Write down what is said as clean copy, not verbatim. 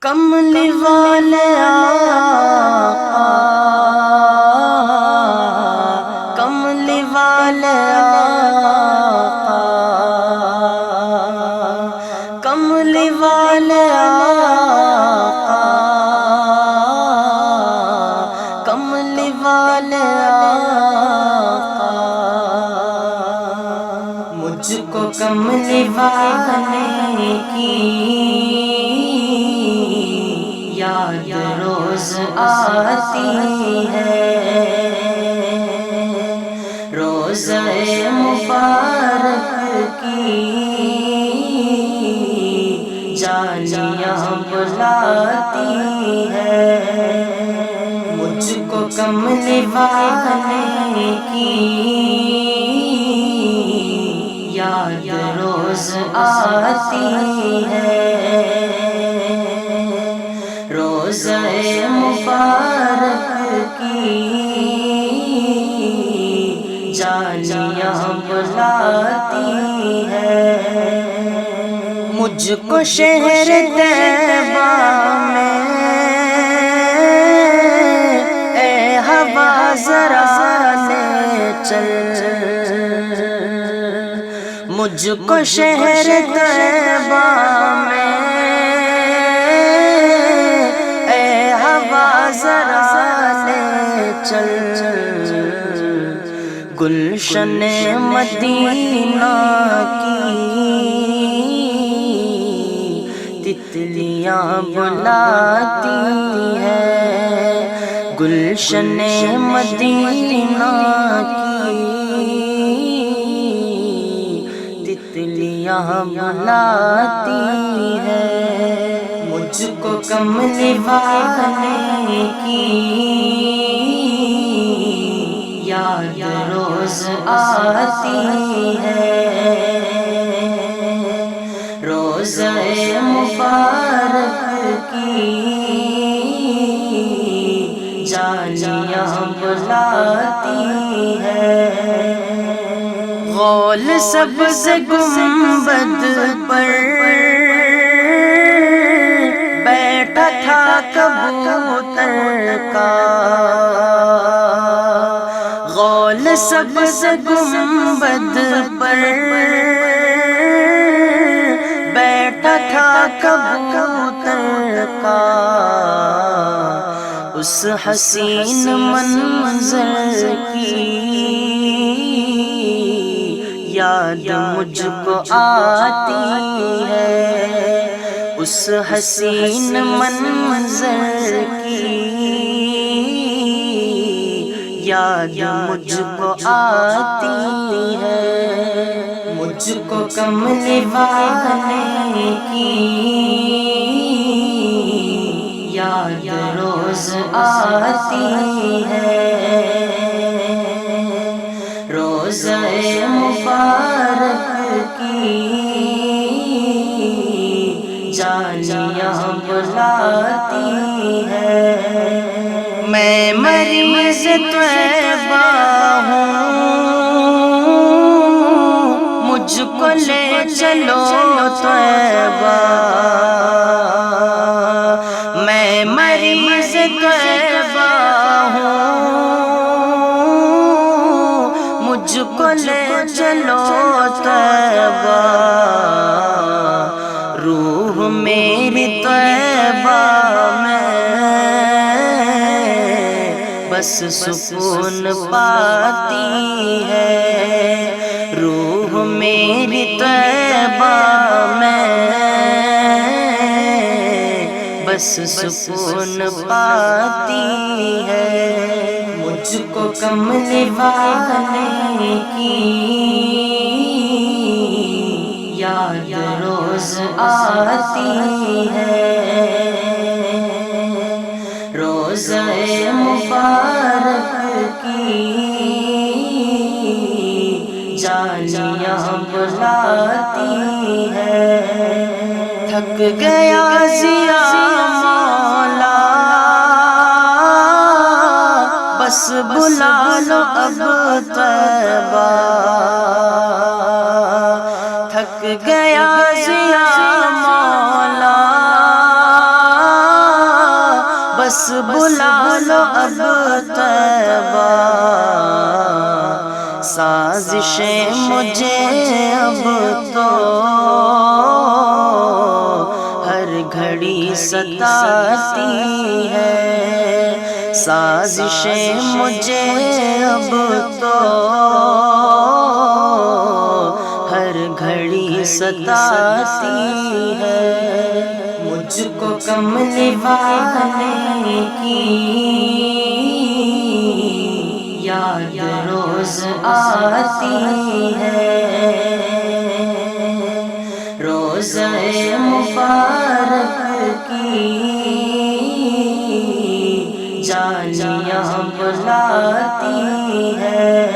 کملی والے آقا، کملی والے آقا، کملی والے آقا، کملی والے آقا، مجھ کو کملی والے کی یاد روز آتی ہے، روزہ مبارک کی جالیاں بلاتی ہے، مجھ کو کملی والے کی یاد روز آتی ہے، روزہ مبارک کی جالیاں بلاتی ہے، مجھ کو شہر طیبہ میں اے ہوا ذرا لے چل، مجھ کو شہر طیبہ میں اے ہوا ذرا لے چل، گلشن مدینہ کی تتلیاں بلاتی ہے، گلشن مدینہ کی تتلیاں بلاتی ہے، مجھ کو کملی والے کی یاد روز آتی ہے، روزہ مبارک کی جالیاں بلاتی ہے، غول سبز گنبد پر بیٹھا تھا کبوتر کا، غول سبز گنبد پر بیٹھا تھا کبوتر کا، اس حسین منظر کی یاد مجھ کو آتی ہے، اس حسین منظر کی یاد مجھ کو آتی ہے، مجھ کو کملی والے کی یاد روز آتی ہے، روزہ مبارک کی جالیاں بلاتی ہے، میں مریض طیبہ ہوں، مجھ کو لے چلو طیبہ، میں مریض طیبہ ہوں، مجھ کو لے چلو طیبہ، روح میری طیبہ میں بس سکون پاتی ہے، روح میری طیبہ میں بس سکون پاتی ہے، مجھ کو کملی والے کی یاد روز آتی ہے، روزہ مبارک کی جالیاں بلاتی ہے، تھک گیا ضیا مولا بس بلا لو اب طیبہ، تھک گیا ضیا مولا بلا لو اب طیبہ، سازشیں مجھے اب تو ہر گھڑی ستاتی ہے، سازشیں مجھے اب تو ہر گھڑی ستاتی ہے، مجھ کو کملی والے کی یاد روز آتی ہے، روزہ مبارک کی جانیاں بلاتی ہے،